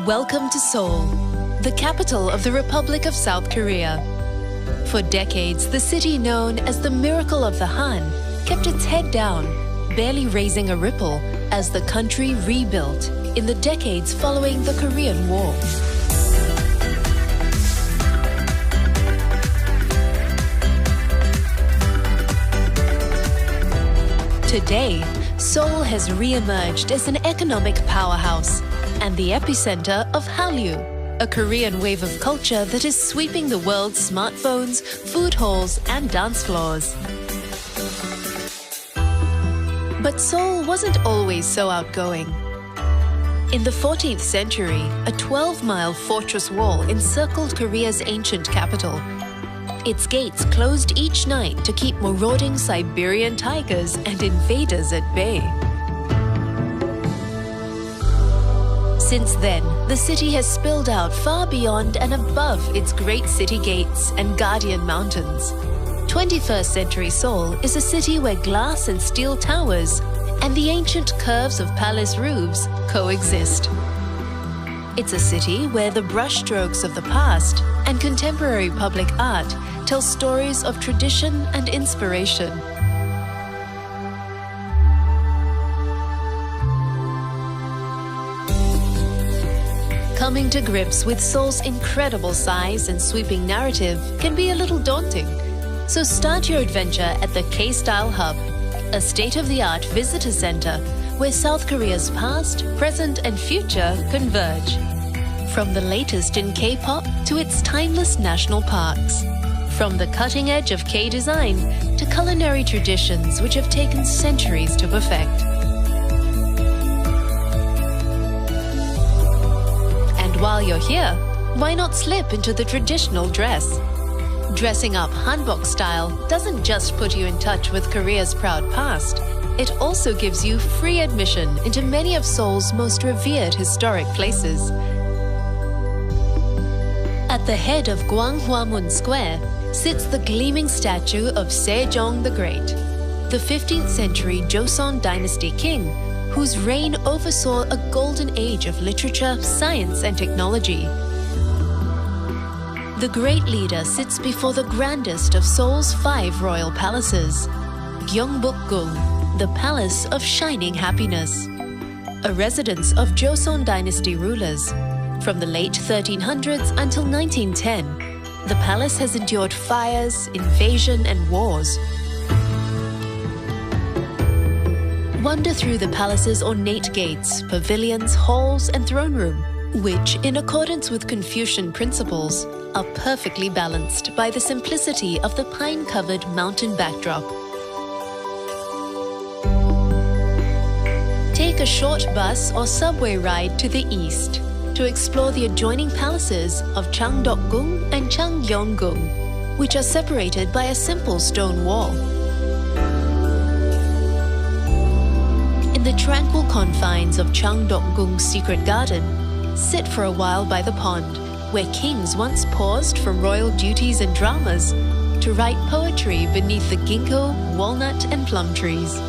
Welcome to Seoul, the capital of the Republic of South Korea. For decades, the city known as the Miracle of the Han kept its head down, barely raising a ripple as the country rebuilt in the decades following the Korean War. Today, Seoul has re-emerged as an economic powerhouse and the epicenter of Hallyu, a Korean wave of culture that is sweeping the world's smartphones, food halls, and dance floors. But Seoul wasn't always so outgoing. In the 14th century, a 12-mile fortress wall encircled Korea's ancient capital. Its gates closed each night to keep marauding Siberian tigers and invaders at bay. Since then, the city has spilled out far beyond and above its great city gates and guardian mountains. 21st century Seoul is a city where glass and steel towers and the ancient curves of palace roofs coexist. It's a city where the brushstrokes of the past and contemporary public art tell stories of tradition and inspiration. Coming to grips with Seoul's incredible size and sweeping narrative can be a little daunting. So start your adventure at the K-Style Hub, a state-of-the-art visitor center where South Korea's past, present, and future converge. From the latest in K-pop to its timeless national parks. From the cutting edge of K-design to culinary traditions which have taken centuries to perfect. And while you're here, why not slip into the traditional dress? Dressing up hanbok style doesn't just put you in touch with Korea's proud past, it also gives you free admission into many of Seoul's most revered historic places. At the head of Gwanghwamun Square sits the gleaming statue of Sejong the Great, the 15th century Joseon dynasty king whose reign oversaw a golden age of literature, science, and technology. The great leader sits before the grandest of Seoul's 5 royal palaces, Gyeongbokgung, the Palace of Shining Happiness, a residence of Joseon dynasty rulers. From the late 1300s until 1910, the palace has endured fires, invasion, and wars. Wander through the palace's ornate gates, pavilions, halls, and throne room, which, in accordance with Confucian principles, are perfectly balanced by the simplicity of the pine-covered mountain backdrop. Take a short bus or subway ride to the east to explore the adjoining palaces of Changdeokgung and Changgyeonggung, which are separated by a simple stone wall. In the tranquil confines of Changdeokgung's secret garden, sit for a while by the pond, where kings once paused from royal duties and dramas to write poetry beneath the ginkgo, walnut, and plum trees.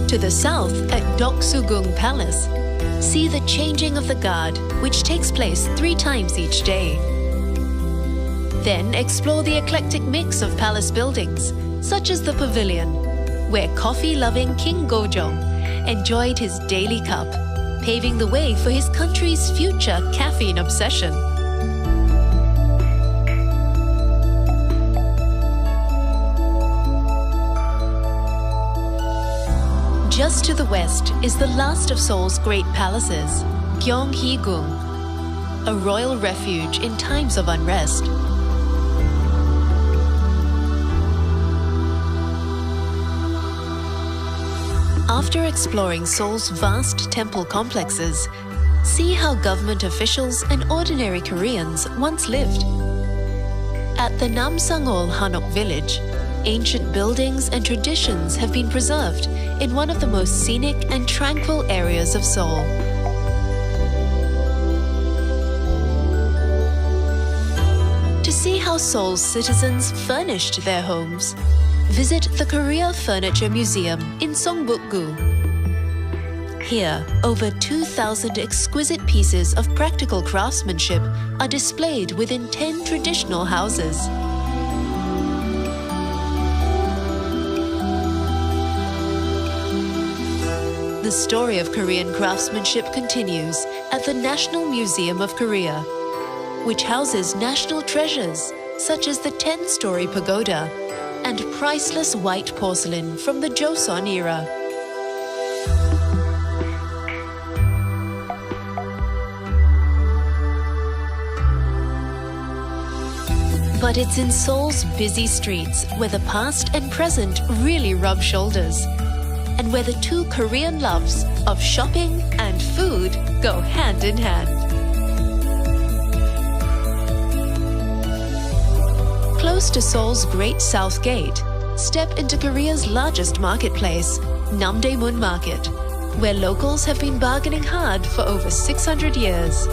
To the south at Doksugung Palace, see the changing of the guard, which takes place 3 times each day. Then explore the eclectic mix of palace buildings, such as the pavilion, where coffee-loving King Gojong enjoyed his daily cup, paving the way for his country's future caffeine obsession. Just to the west is the last of Seoul's great palaces, Gyeonghwamun, a royal refuge in times of unrest. After exploring Seoul's vast temple complexes, see how government officials and ordinary Koreans once lived. At the Namsangol Hanok village, ancient buildings and traditions have been preserved in one of the most scenic and tranquil areas of Seoul. To see how how Seoul's citizens furnished their homes, visit the Korea Furniture Museum in Songbuk-gu. Here, over 2,000 exquisite pieces of practical craftsmanship are displayed within 10 traditional houses. The story of Korean craftsmanship continues at the National Museum of Korea, which houses national treasures such as the 10-story pagoda and priceless white porcelain from the Joseon era. But it's in Seoul's busy streets where the past and present really rub shoulders, and where the two Korean loves of shopping and food go hand in hand. Close to Seoul's Great South Gate, step into Korea's largest marketplace, Namdaemun Market, where locals have been bargaining hard for over 600 years.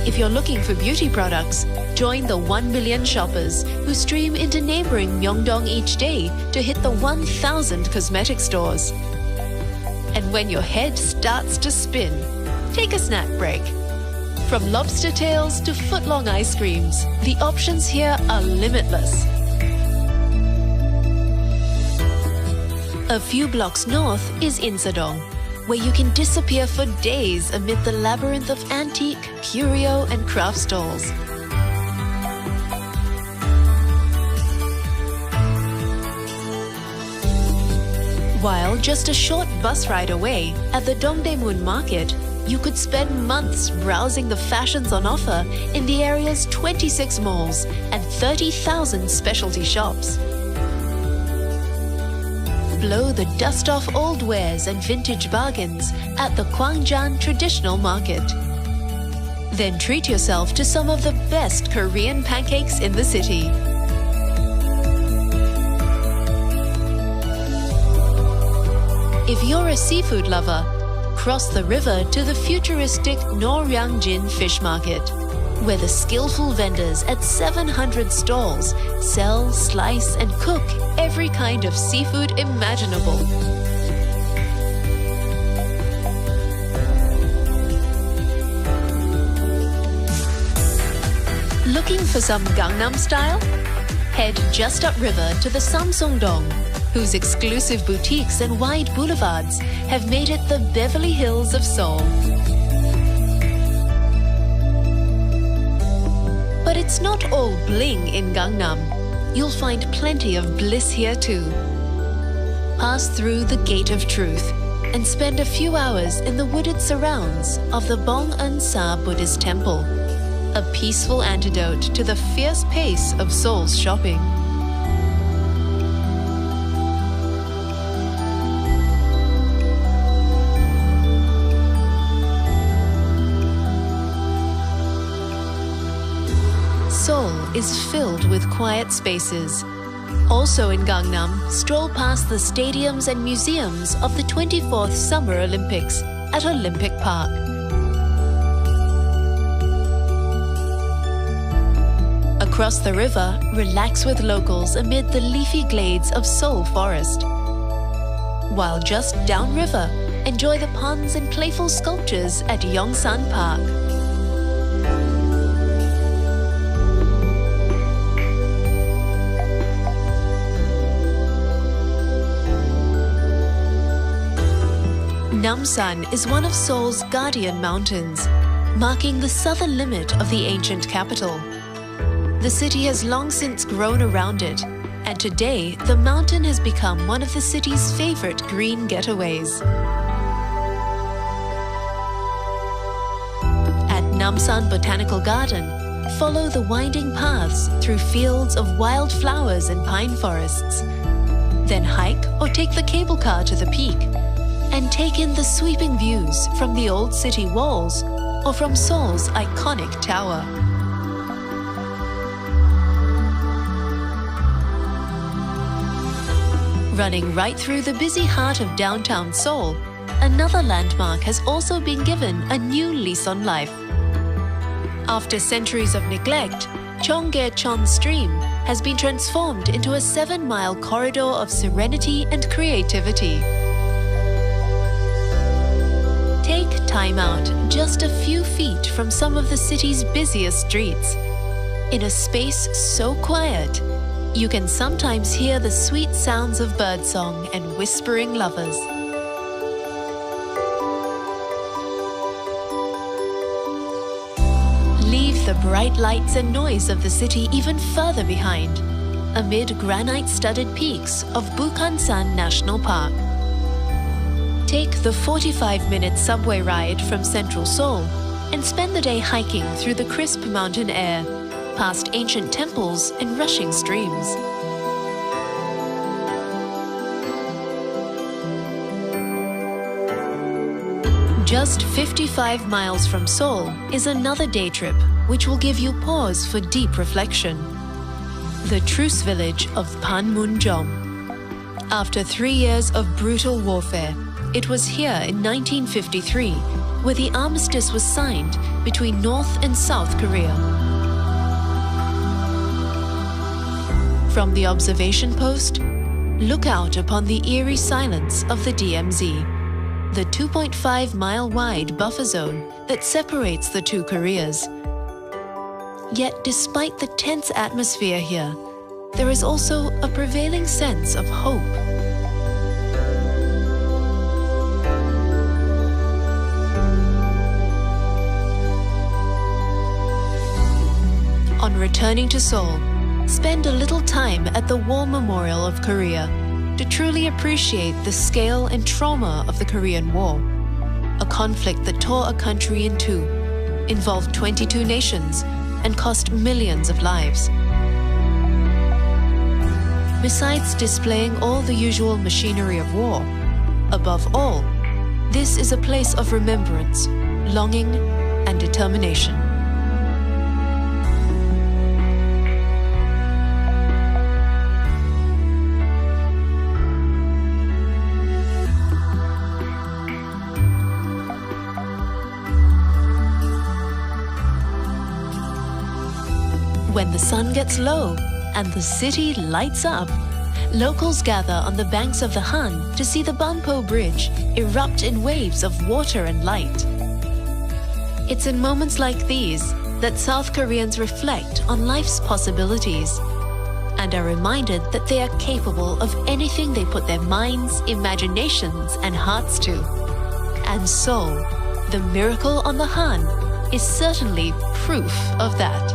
If you're looking for beauty products, join the 1 million shoppers who stream into neighboring Myeongdong each day to hit the 1,000 cosmetic stores. And when your head starts to spin, take a snack break. From lobster tails to foot-long ice creams, the options here are limitless. A few blocks north is Insadong, where you can disappear for days amid the labyrinth of antique, curio, and craft stalls. While just a short bus ride away, at the Dongdaemun Market, you could spend months browsing the fashions on offer in the area's 26 malls and 30,000 specialty shops. Blow the dust off old wares and vintage bargains at the Gwangjang Traditional Market. Then treat yourself to some of the best Korean pancakes in the city. If you're a seafood lover, cross the river to the futuristic Noryangjin Fish Market, where the skillful vendors at 700 stalls sell, slice, and cook every kind of seafood imaginable. Looking for some Gangnam style? Head just upriver to the Samsung-dong, whose exclusive boutiques and wide boulevards have made it the Beverly Hills of Seoul. But it's not all bling in Gangnam. You'll find plenty of bliss here too. Pass through the Gate of Truth and spend a few hours in the wooded surrounds of the Bong-eun-sa Buddhist Temple, a peaceful antidote to the fierce pace of Seoul's shopping. Seoul is filled with quiet spaces. Also in Gangnam, stroll past the stadiums and museums of the 24th Summer Olympics at Olympic Park. Across the river, relax with locals amid the leafy glades of Seoul Forest. While just downriver, enjoy the ponds and playful sculptures at Yongsan Park. Namsan is one of Seoul's guardian mountains, marking the southern limit of the ancient capital. The city has long since grown around it, and today the mountain has become one of the city's favorite green getaways. At Namsan Botanical Garden, follow the winding paths through fields of wild flowers and pine forests. Then hike or take the cable car to the peak, and take in the sweeping views from the old city walls or from Seoul's iconic tower. Running right through the busy heart of downtown Seoul, another landmark has also been given a new lease on life. After centuries of neglect, Cheonggyecheon Stream has been transformed into a 7-mile corridor of serenity and creativity. Take time out just a few feet from some of the city's busiest streets. In a space so quiet, you can sometimes hear the sweet sounds of birdsong and whispering lovers. Leave the bright lights and noise of the city even further behind, amid granite-studded peaks of Bukhansan National Park. Take the 45-minute subway ride from central Seoul and spend the day hiking through the crisp mountain air, past ancient temples and rushing streams. Just 55 miles from Seoul is another day trip which will give you pause for deep reflection. The truce village of Panmunjom. After 3 years of brutal warfare, it was here in 1953 where the armistice was signed between North and South Korea. From the observation post, look out upon the eerie silence of the DMZ, the 2.5-mile-wide buffer zone that separates the two Koreas. Yet despite the tense atmosphere here, there is also a prevailing sense of hope. On returning to Seoul, spend a little time at the War Memorial of Korea to truly appreciate the scale and trauma of the Korean War, a conflict that tore a country in two, involved 22 nations, and cost millions of lives. Besides displaying all the usual machinery of war, above all, this is a place of remembrance, longing, and determination. When the sun gets low and the city lights up, locals gather on the banks of the Han to see the Banpo Bridge erupt in waves of water and light. It's in moments like these that South Koreans reflect on life's possibilities and are reminded that they are capable of anything they put their minds, imaginations, and hearts to. And Seoul, the miracle on the Han, is certainly proof of that.